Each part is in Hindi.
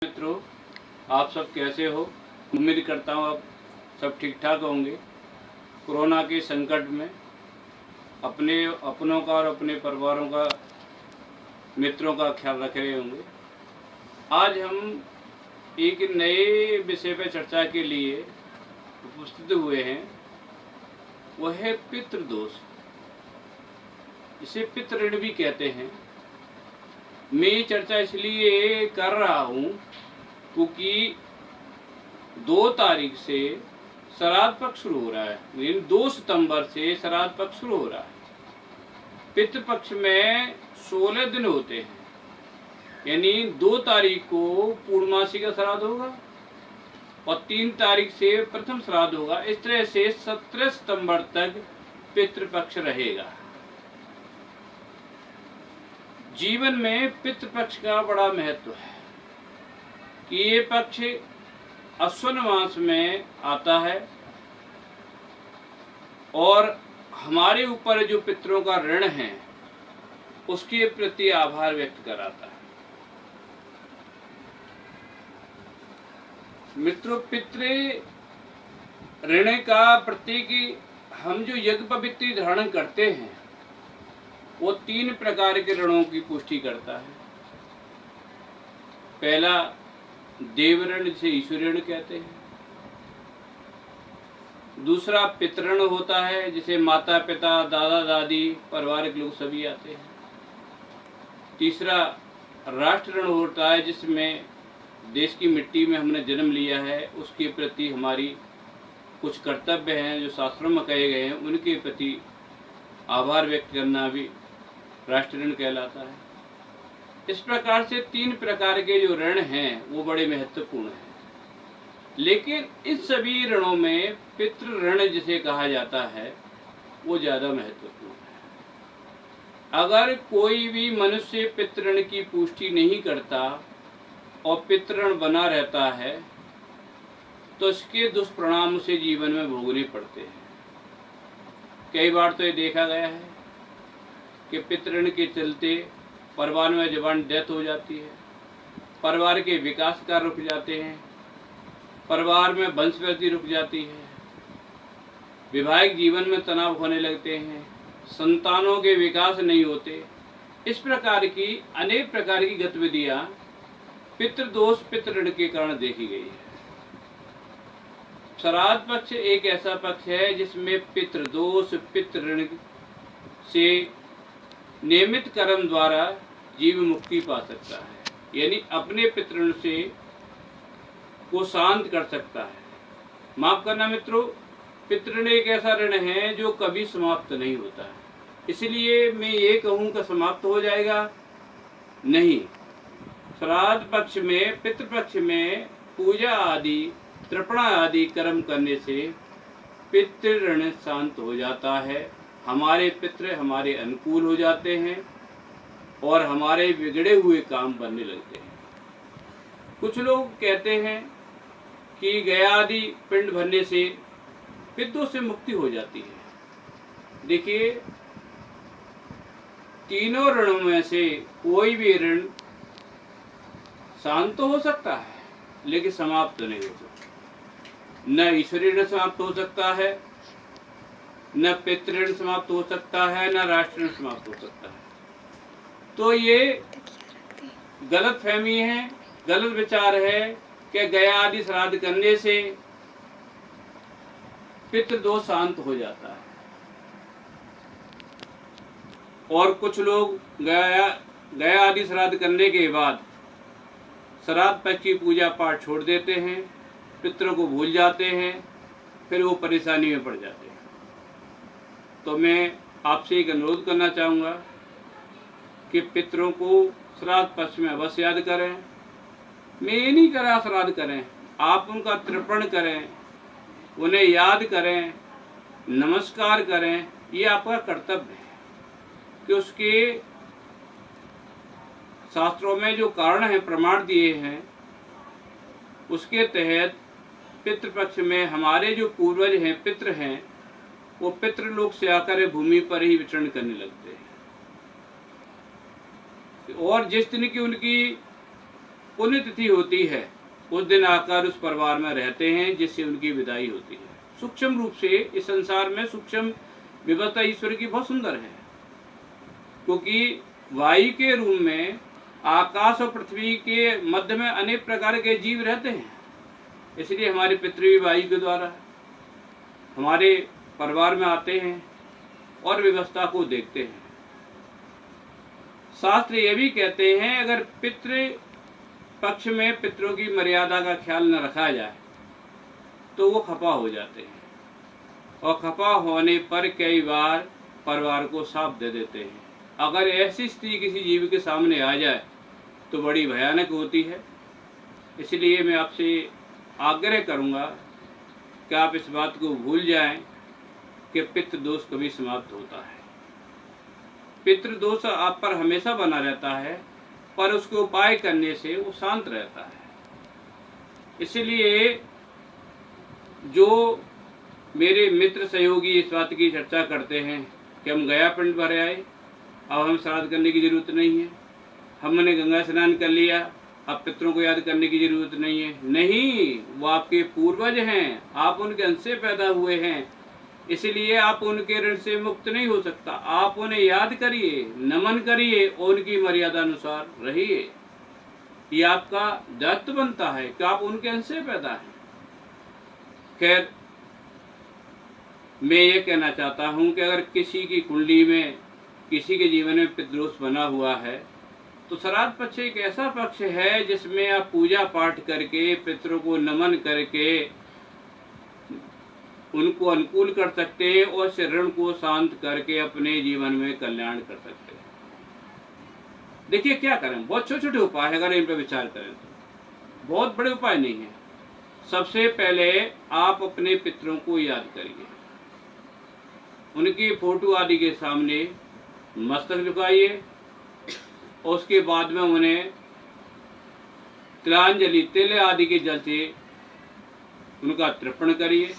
मित्रों, आप सब कैसे हो? उम्मीद करता हूँ आप सब ठीक ठाक होंगे। कोरोना के संकट में अपनों का और अपने परिवारों का, मित्रों का ख्याल रख रहे होंगे। आज हम एक नए विषय पर चर्चा के लिए उपस्थित हुए हैं। वह है पितृदोष। इसे पितृऋण भी कहते हैं। मैं ये चर्चा इसलिए कर रहा हूँ क्योंकि 2 तारीख से श्राद्ध पक्ष शुरू हो रहा है। 2 सितंबर से श्राद्ध पक्ष शुरू हो रहा है। पितृपक्ष में 16 दिन होते हैं, यानी 2 तारीख को पूर्णमासी का श्राद्ध होगा और 3 तारीख से प्रथम श्राद्ध होगा। इस तरह से 17 सितंबर तक पितृपक्ष रहेगा। जीवन में पितृपक्ष का बड़ा महत्व है कि ये पक्ष अश्विन मास में आता है और हमारे ऊपर जो पितरों का ऋण है उसके प्रति आभार व्यक्त कराता है। मित्रों, पितृ ऋण का प्रतीक हम जो यज्ञ पवित्र धारण करते हैं वो 3 प्रकार के ऋणों की पुष्टि करता है। पहला देव ऋण, जिसे ईश्वर ऋण कहते हैं। दूसरा पितृण होता है, जिसे माता पिता, दादा दादी, परिवार के लोग सभी आते हैं। तीसरा राष्ट्र ऋण होता है, जिसमें देश की मिट्टी में हमने जन्म लिया है, उसके प्रति हमारी कुछ कर्तव्य हैं जो शास्त्रों में कहे गए हैं, उनके प्रति आभार व्यक्त करना भी राष्ट्र ऋण कहलाता है। इस प्रकार से 3 प्रकार के जो ऋण हैं वो बड़े महत्वपूर्ण हैं। लेकिन इस सभी ऋणों में पितृ ऋण जिसे कहा जाता है वो ज़्यादा महत्वपूर्ण है। अगर कोई भी मनुष्य पितृ ऋण की पुष्टि नहीं करता और पितृ ऋण बना रहता है तो इसके दुष्परिणाम उसे जीवन में भोगने पड़ते हैं। कई बार तो ये देखा गया है कि पितृ ऋण के चलते परिवार में जवान डेथ हो जाती है, परिवार के विकास कार्य रुक जाते हैं, परिवार में वंशवृद्धि रुक जाती है, वैवाहिक जीवन में तनाव होने लगते हैं, संतानों के विकास नहीं होते। इस प्रकार की अनेक प्रकार की गतिविधियां पितृदोष, पितृ ऋण के कारण देखी गई है। श्राद्ध पक्ष एक ऐसा पक्ष है जिसमें पितृदोष, पितृ ऋण से नियमित कर्म द्वारा जीव मुक्ति पा सकता है, यानी अपने पितृ ऋण से को शांत कर सकता है। माफ करना मित्रों, पितृ ऋण एक ऐसा ऋण है जो कभी समाप्त नहीं होता है। इसलिए मैं ये कहूँ कि समाप्त हो जाएगा, नहीं। श्राद्ध पक्ष में, पितृपक्ष में पूजा आदि, तर्पणा आदि कर्म करने से पितृ ऋण शांत हो जाता है। हमारे पितृ हमारे अनुकूल हो जाते हैं और हमारे बिगड़े हुए काम बनने लगते हैं। कुछ लोग कहते हैं कि गया आदि पिंड भरने से पितरों से मुक्ति हो जाती है। देखिए, तीनों ऋणों में से कोई भी ऋण शांत तो हो सकता है लेकिन समाप्त नहीं हो सकता। न ईश्वरीय ऋण समाप्त हो सकता है, न पितृ ऋण समाप्त हो सकता है, न राष्ट्र ऋण समाप्त हो सकता है। तो ये गलत फहमी है, गलत विचार है कि गया आदि श्राद्ध करने से पितृदोष शांत हो जाता है। और कुछ लोग गया आदि श्राद्ध करने के बाद श्राद्ध पक्ष की पूजा पाठ छोड़ देते हैं, पितरों को भूल जाते हैं, फिर वो परेशानी में पड़ जाते हैं। तो मैं आपसे एक अनुरोध करना चाहूँगा कि पितरों को श्राद्ध पक्ष में अवश्य याद करें। मैं ये नहीं करा श्राद्ध करें, आप उनका तर्पण करें, उन्हें याद करें, नमस्कार करें। ये आपका कर्तव्य है कि उसके शास्त्रों में जो कारण है, प्रमाण दिए हैं, उसके तहत पितृपक्ष में हमारे जो पूर्वज हैं, पितृ हैं, वो पितृलोक से आकर भूमि पर ही विचरण करने लगते हैं। और जिस दिन की उनकी पुण्यतिथि होती है उस दिन आकर उस परिवार में रहते हैं, जिससे उनकी विदाई होती है। सूक्ष्म रूप से इस संसार में सूक्ष्म व्यवस्था ईश्वर की बहुत सुंदर है, क्योंकि वायु के रूप में आकाश और पृथ्वी के मध्य में अनेक प्रकार के जीव रहते हैं। इसलिए हमारे पितृ भी वायु के द्वारा हमारे परिवार में आते हैं और व्यवस्था को देखते हैं। शास्त्र ये भी कहते हैं, अगर पितृ पक्ष में पितरों की मर्यादा का ख्याल न रखा जाए तो वो खफा हो जाते हैं, और खफा होने पर कई बार परिवार को साफ दे देते हैं। अगर ऐसी स्थिति किसी जीव के सामने आ जाए तो बड़ी भयानक होती है। इसलिए मैं आपसे आग्रह करूंगा कि आप इस बात को भूल जाएं कि पितृ दोष कभी समाप्त होता है। पितृ दोष आप पर हमेशा बना रहता है, पर उसके उपाय करने से वो शांत रहता है। इसलिए जो मेरे मित्र सहयोगी इस बात की चर्चा करते हैं कि हम गया पिंड भर आए, अब हम श्राद्ध करने की जरूरत नहीं है, हमने गंगा स्नान कर लिया, अब पितरों को याद करने की जरूरत नहीं है। नहीं, वो आपके पूर्वज हैं, आप उनके अंश से पैदा हुए हैं, इसलिए आप उनके ऋण से मुक्त नहीं हो सकता। आप उन्हें याद करिए, नमन करिए और उनकी मर्यादा अनुसार रहिए। ये आपका दायित्व बनता है कि आप उनके अंश से पैदा हैं। खैर, मैं ये कहना चाहता हूँ कि अगर किसी की कुंडली में, किसी के जीवन में पितृदोष बना हुआ है, तो श्राद्ध पक्ष एक ऐसा पक्ष है जिसमें आप पूजा पाठ करके, पितरों को नमन करके उनको अनुकूल कर सकते हैं और इस ऋण को शांत करके अपने जीवन में कल्याण कर सकते हैं। देखिए क्या करें, बहुत छोटे छोटे उपाय है, अगर इन पर विचार करें तो बहुत बड़े उपाय नहीं है। सबसे पहले आप अपने पितरों को याद करिए, उनकी फोटो आदि के सामने मस्तक झुकाइए, और उसके बाद में उन्हें तिलांजलि, तिल आदि के जल से उनका तर्पण करिए।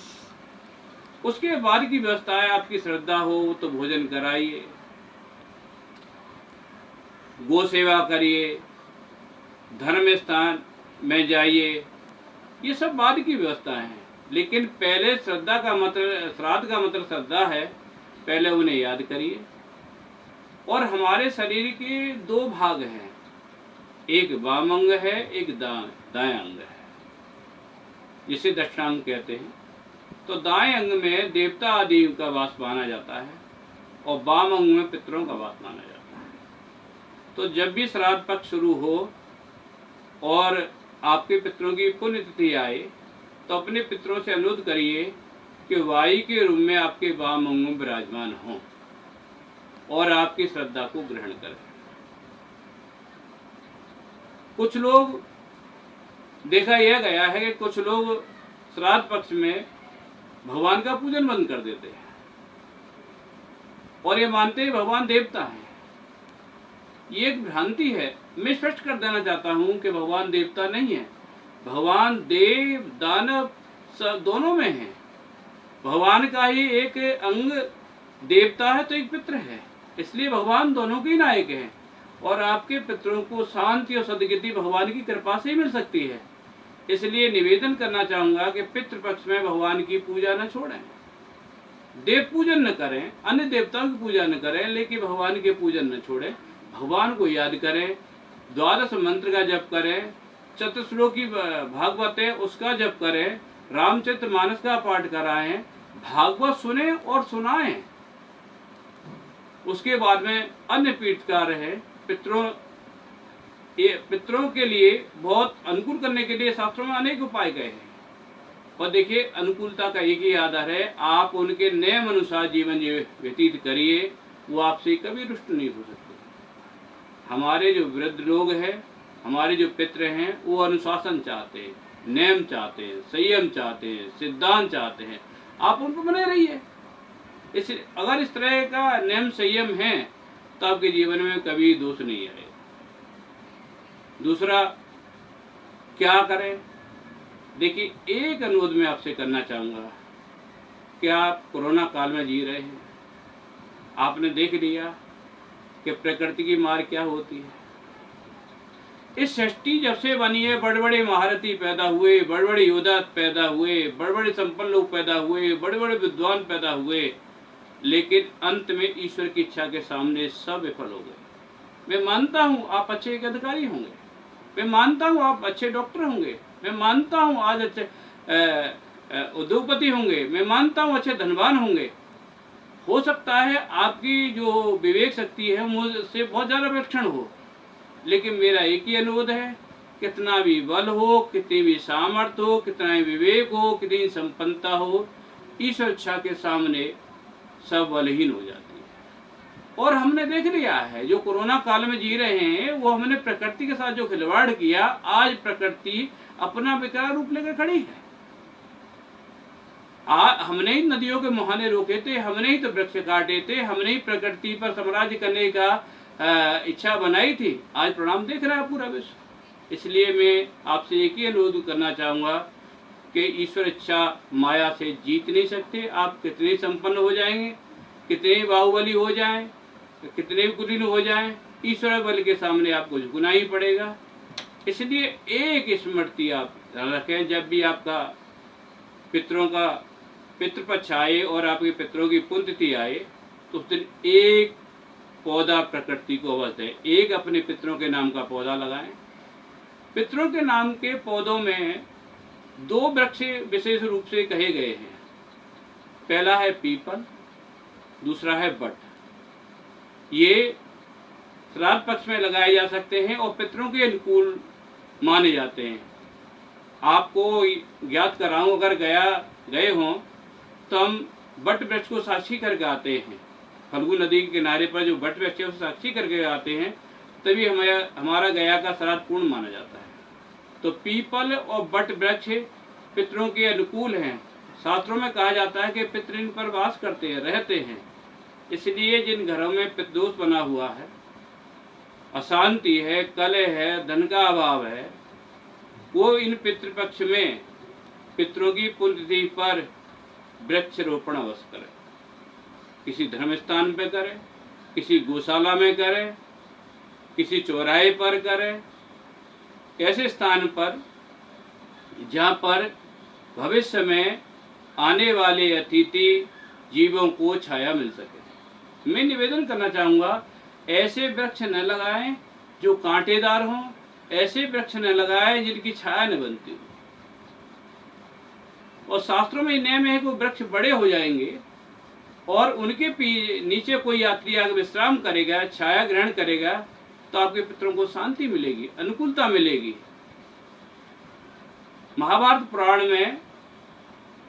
उसके बाद की व्यवस्था है, आपकी श्रद्धा हो तो भोजन कराइए, गो सेवा करिए, धर्म स्थान में जाइए, ये सब बाद की व्यवस्था है। लेकिन पहले श्रद्धा का मतलब, श्राद्ध का मतलब श्रद्धा है, पहले उन्हें याद करिए। और हमारे शरीर के दो भाग हैं, एक वाम अंग है, एक दाएं अंग है, जिसे दक्षिणांग कहते हैं। तो दाएं अंग में देवता आदि का वास माना जाता है और वाम अंग में पितरों का वास माना जाता है। तो जब भी श्राद्ध पक्ष शुरू हो और आपके पितरों की पुण्यतिथि आए, तो अपने पितरों से अनुरोध करिए कि वायु के रूप में आपके वाम अंग में विराजमान हों और आपकी श्रद्धा को ग्रहण करें। कुछ लोग, देखा यह गया है कि कुछ लोग श्राद्ध पक्ष में भगवान का पूजन बंद कर देते हैं और ये मानते हैं भगवान देवता हैं। ये एक भ्रांति है। मैं स्पष्ट कर देना चाहता हूं कि भगवान देवता नहीं है, भगवान देव दानव दोनों में है। भगवान का ही एक अंग देवता है तो एक पितृ है, इसलिए भगवान दोनों के नायक हैं। और आपके पितरों को शांति और सदगति भगवान की कृपा से ही मिल सकती है। इसलिए निवेदन करना चाहूंगा कि पितृपक्ष में भगवान की पूजा न छोड़ें, देव पूजन न करें, अन्य देवताओं की पूजा न करें, लेकिन भगवान के पूजन न छोड़ें। भगवान को याद करें, द्वादश मंत्र का जप करें, चतुश्लोकी भागवत है उसका जप करें, रामचरितमानस का पाठ कराएं, भागवत सुने और सुनाएं। उसके बाद में अन्य तीर्थकार है, पितरों के लिए बहुत अनुकूल करने के लिए शास्त्रों में अनेक उपाय गए हैं। और देखिए, अनुकूलता का एक ही आधार है, आप उनके नियम अनुसार जीवन व्यतीत करिए, वो आपसे कभी रुष्ट नहीं हो सकते। हमारे जो वृद्ध लोग हैं, हमारे जो पितृ हैं, वो अनुशासन चाहते हैं, नियम चाहते हैं, संयम चाहते हैं, सिद्धांत चाहते हैं। आप उन पर बने रहिए। अगर इस तरह का नियम संयम है तो आपके जीवन में कभी दोष नहीं आए। दूसरा क्या करें, देखिए, एक अनुरोध मैं आपसे करना चाहूँगा कि आप कोरोना काल में जी रहे हैं, आपने देख लिया कि प्रकृति की मार क्या होती है। इस सृष्टि जब से बनी है, बड़े बड़े महारथी पैदा हुए, बड़े बड़े योद्धा पैदा हुए, बड़े बड़े संपन्न लोग पैदा हुए, बड़े बड़े विद्वान पैदा हुए, लेकिन अंत में ईश्वर की इच्छा के सामने सब विफल हो गए। मैं मानता हूँ आप अच्छे अधिकारी होंगे, मैं मानता हूँ आप अच्छे डॉक्टर होंगे, मैं मानता हूँ आज अच्छे उद्योगपति होंगे, मैं मानता हूँ अच्छे धनवान होंगे। हो सकता है आपकी जो विवेक शक्ति है मुझसे बहुत ज़्यादा विलक्षण हो, लेकिन मेरा एक ही अनुरोध है, कितना भी बल हो, कितनी भी सामर्थ्य हो, कितना भी विवेक हो, कितनी संपन्नता हो, ईश्वर इच्छा के सामने सब बलहीन हो जाती है। और हमने देख लिया है, जो कोरोना काल में जी रहे हैं, वो हमने प्रकृति के साथ जो खिलवाड़ किया, आज प्रकृति अपना विकराल रूप लेकर खड़ी है। हमने ही नदियों के मुहाने रोके थे, हमने ही तो वृक्ष काटे थे, हमने ही प्रकृति पर साम्राज्य करने का इच्छा बनाई थी। आज परिणाम देख रहा है पूरा विश्व। इसलिए मैं आपसे एक ही अनुरोध करना चाहूँगा कि ईश्वर इच्छा माया से जीत नहीं सकते। आप कितने संपन्न हो जाएंगे, कितने बाहुबली हो जाएं, कितने कुलीन हो जाएं, ईश्वर बल के सामने आपको झुकना ही पड़ेगा। इसलिए एक स्मृति आप रखें, जब भी आपका पितरों का पितृपक्ष आए और आपके पितरों की पुण्यतिथि आए, तो उस दिन एक पौधा प्रकृति को अवश्य दें, एक अपने पितरों के नाम का पौधा लगाएं। पितरों के नाम के पौधों में दो वृक्ष विशेष रूप से कहे गए हैं। पहला है पीपल, दूसरा है बट। ये श्राद्ध पक्ष में लगाए जा सकते हैं और पितरों के अनुकूल माने जाते हैं। आपको ज्ञात कराऊं, अगर गए हों तो हम बट वृक्ष को साक्षी करके आते हैं। फल्गु नदी के किनारे पर जो बट वृक्ष है उसे साक्षी करके आते हैं, तभी हमारा गया का श्राद्ध पूर्ण माना जाता है। तो पीपल और बट वृक्ष पितरों के अनुकूल हैं। शास्त्रों में कहा जाता है कि पितृ इन पर वास करते हैं, रहते हैं। इसलिए जिन घरों में पितृदोष बना हुआ है, अशांति है, कलह है, धन का अभाव है, वो इन पितृपक्ष में पितरों की पुण्यतिथि पर वृक्षरोपण अवश्य करें। किसी धर्म स्थान पे करें, किसी गौशाला में करें, किसी चौराहे पर करें, ऐसे स्थान पर जहाँ पर भविष्य में आने वाले अतिथि जीवों को छाया मिल सके। मैं निवेदन करना चाहूँगा, ऐसे वृक्ष न लगाएं जो कांटेदार हों, ऐसे वृक्ष न लगाएं जिनकी छाया न बनती हो। और शास्त्रों में नियम है कि वृक्ष बड़े हो जाएंगे और उनके नीचे कोई यात्री आकर विश्राम करेगा, छाया ग्रहण करेगा, तो आपके पितरों को शांति मिलेगी, अनुकूलता मिलेगी। महाभारत पुराण में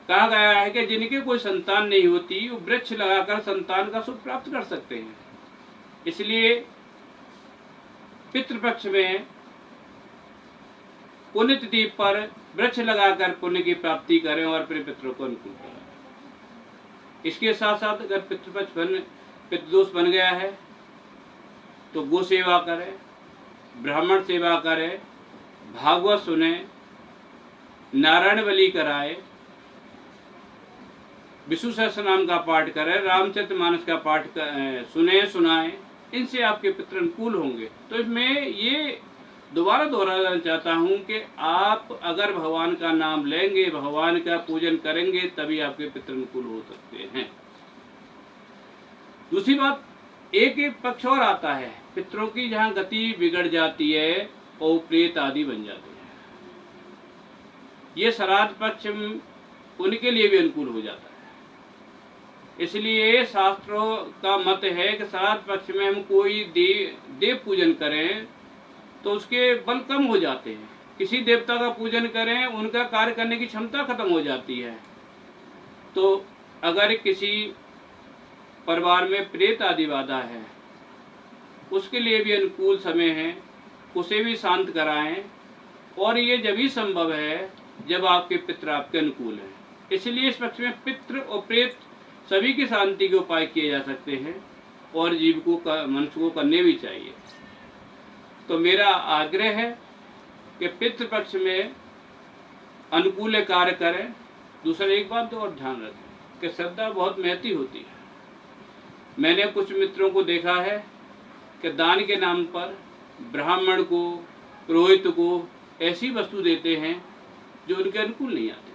कहा गया है कि जिनके कोई संतान नहीं होती, वो वृक्ष लगाकर संतान का सुख प्राप्त कर सकते हैं। इसलिए पितृपक्ष में पुण्यतिथि पर वृक्ष लगाकर पुण्य की प्राप्ति करें और अपने पितरों को अनुकूल करें। इसके साथ साथ अगर पितृदोष बन गया है तो गो सेवा करें, ब्राह्मण सेवा करें, भागवत सुने, नारायण बलि कराए, विष्णु सहस्रनाम का पाठ करें, रामचरितमानस का पाठ सुने सुनाएं। इनसे आपके पितृ अनुकूल होंगे। तो मैं ये दोबारा दोहराना चाहता हूँ कि आप अगर भगवान का नाम लेंगे, भगवान का पूजन करेंगे, तभी आपके पितृ अनुकूल हो सकते हैं। दूसरी बात, एक पक्ष और आता है पितरों की, जहाँ गति बिगड़ जाती है और प्रेत आदि बन जाते हैं। ये श्राद्ध पक्ष उनके लिए भी अनुकूल हो जाता है। इसलिए शास्त्रों का मत है कि श्राद्ध पक्ष में हम कोई देव पूजन करें तो उसके बल कम हो जाते हैं। किसी देवता का पूजन करें, उनका कार्य करने की क्षमता खत्म हो जाती है। तो अगर किसी परिवार में प्रेत आदि बाधा है, उसके लिए भी अनुकूल समय है, उसे भी शांत कराएं। और ये जब ही संभव है जब आपके पितृ आपके अनुकूल हैं। इसलिए इस पक्ष में पितृ और प्रेत सभी की शांति के उपाय किए जा सकते हैं और जीव को मनुष्य को करने भी चाहिए। तो मेरा आग्रह है कि पितृपक्ष में अनुकूल कार्य करें। दूसरा एक बात तो और ध्यान रखें कि श्रद्धा बहुत महती होती है। मैंने कुछ मित्रों को देखा है कि दान के नाम पर ब्राह्मण को, पुरोहित को ऐसी वस्तु देते हैं जो उनके अनुकूल नहीं आते।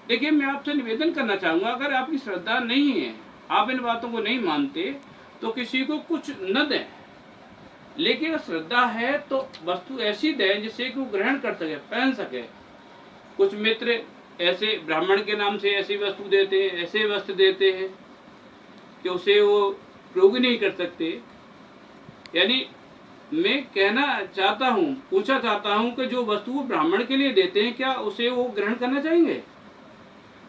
देखिए, मैं आपसे निवेदन करना चाहूँगा, अगर आपकी श्रद्धा नहीं है, आप इन बातों को नहीं मानते, तो किसी को कुछ न दें, लेकिन श्रद्धा है तो वस्तु ऐसी दें जिससे कि वो ग्रहण कर सके, पहन सके। कुछ मित्र ऐसे ब्राह्मण के नाम से ऐसी वस्तु देते हैं, ऐसे वस्त्र देते हैं कि उसे वो प्रयोग नहीं कर सकते। यानी मैं कहना चाहता हूँ, पूछना चाहता हूँ कि जो वस्तु वो ब्राह्मण के लिए देते हैं, क्या उसे वो ग्रहण करना चाहेंगे?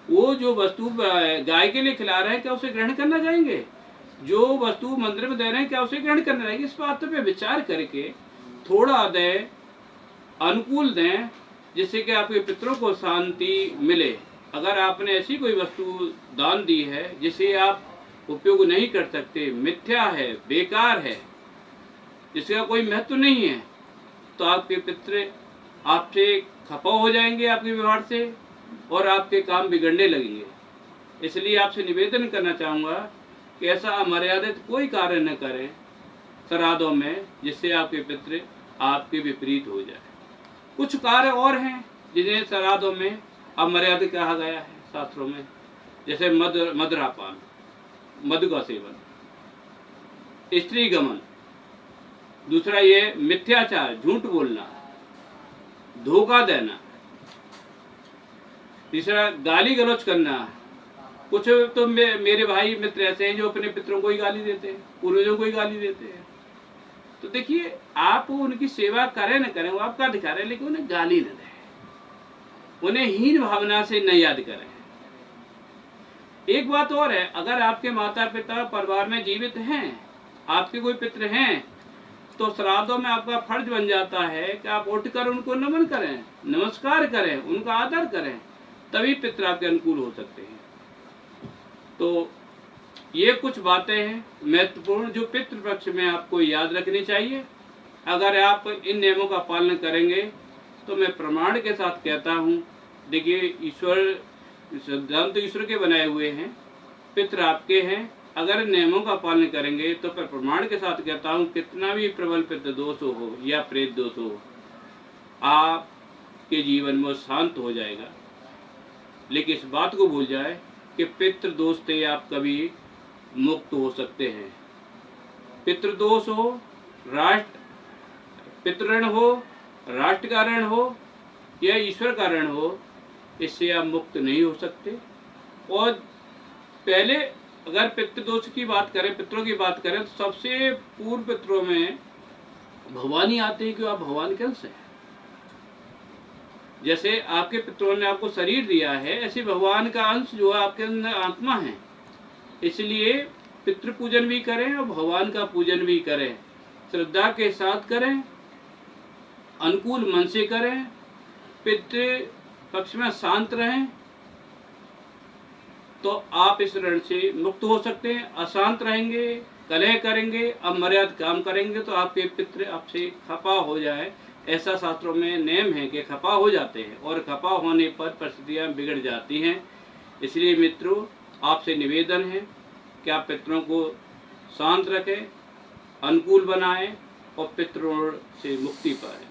वो जो वस्तु गाय के लिए खिला रहे हैं, क्या उसे ग्रहण करना चाहेंगे? जो वस्तु मंदिर में दे रहे हैं, क्या उसे ग्रहण करना चाहेंगे? इस बात पे विचार करके थोड़ा दें, अनुकूल दें, जिससे कि आपके पितरों को शांति मिले। अगर आपने ऐसी कोई वस्तु दान दी है जिसे आप उपयोग नहीं कर सकते, मिथ्या है, बेकार है, जिसका कोई महत्व नहीं है, तो आपके पितर आपसे खपा हो जाएंगे आपके व्यवहार से, और आपके काम बिगड़ने लगेंगे। इसलिए आपसे निवेदन करना चाहूँगा कि ऐसा अमर्यादित कोई कार्य न करें श्राद्धों में, जिससे आपके पितर आपके विपरीत हो जाए। कुछ कार्य और हैं जिन्हें श्राद्धों में अमर्यादित कहा गया है शास्त्रों में, जैसे मदिरापान, मधु का सेवन, स्त्री गमन, दूसरा ये मिथ्याचार, झूठ बोलना, धोखा देना, तीसरा गाली गलौज करना। कुछ तो मेरे भाई मित्र ऐसे हैं जो अपने पितरों को ही गाली देते हैं, पूर्वजों को ही गाली देते हैं। तो देखिए, आप उनकी सेवा करें न करें, वो आपका अधिकार है, लेकिन उन्हें गाली न दें, उन्हें हीन भावना से न याद करें। एक बात और है, अगर आपके माता पिता परिवार में जीवित हैं, आपके कोई पितर हैं, तो श्राद्धों में आपका फर्ज बन जाता है कि आप उठकर उनको नमन करें, नमस्कार करें, उनका आदर करें, तभी पितर आपके अनुकूल हो सकते हैं। तो ये कुछ बातें हैं महत्वपूर्ण जो पितृपक्ष में आपको याद रखनी चाहिए। अगर आप इन नियमों का पालन करेंगे तो मैं प्रमाण के साथ कहता हूँ, देखिए, ईश्वर सिद्धांत ईश्वर के बनाए हुए हैं, पितृ आपके हैं। अगर नियमों का पालन करेंगे तो मैं प्रमाण के साथ कहता हूँ, कितना भी प्रबल पितृ दोष हो या प्रेत दोष हो, आपके जीवन में शांत हो जाएगा। लेकिन इस बात को भूल जाए कि पितृ दोष से आप कभी मुक्त हो सकते हैं। पितृदोष हो, पितृऋण हो, राष्ट्र का ऋण हो या ईश्वर का ऋण हो, इससे आप मुक्त नहीं हो सकते। और पहले अगर पितृदोष की बात करें, पितरों की बात करें, तो सबसे पूर्व पितरों में भगवान ही आते हैं कि आप भगवान के अंश हैं। जैसे आपके पितरों ने आपको शरीर दिया है, ऐसे भगवान का अंश जो है आपके अंदर आत्मा है। इसलिए पितृ पूजन भी करें और भगवान का पूजन भी करें, श्रद्धा के साथ करें, अनुकूल मन से करें, पितृ पक्ष में शांत रहें, तो आप इस ऋण से मुक्त हो सकते हैं। अशांत रहेंगे, कलह करेंगे, अमर्याद काम करेंगे, तो आपके पितृ आपसे खपा हो जाए। ऐसा शास्त्रों में नियम है कि खपा हो जाते हैं, और खपा होने पर परिस्थितियाँ बिगड़ जाती हैं। इसलिए मित्रों, आपसे निवेदन है कि आप पितरों को शांत रखें, अनुकूल बनाएं और पितरों से मुक्ति पाएं।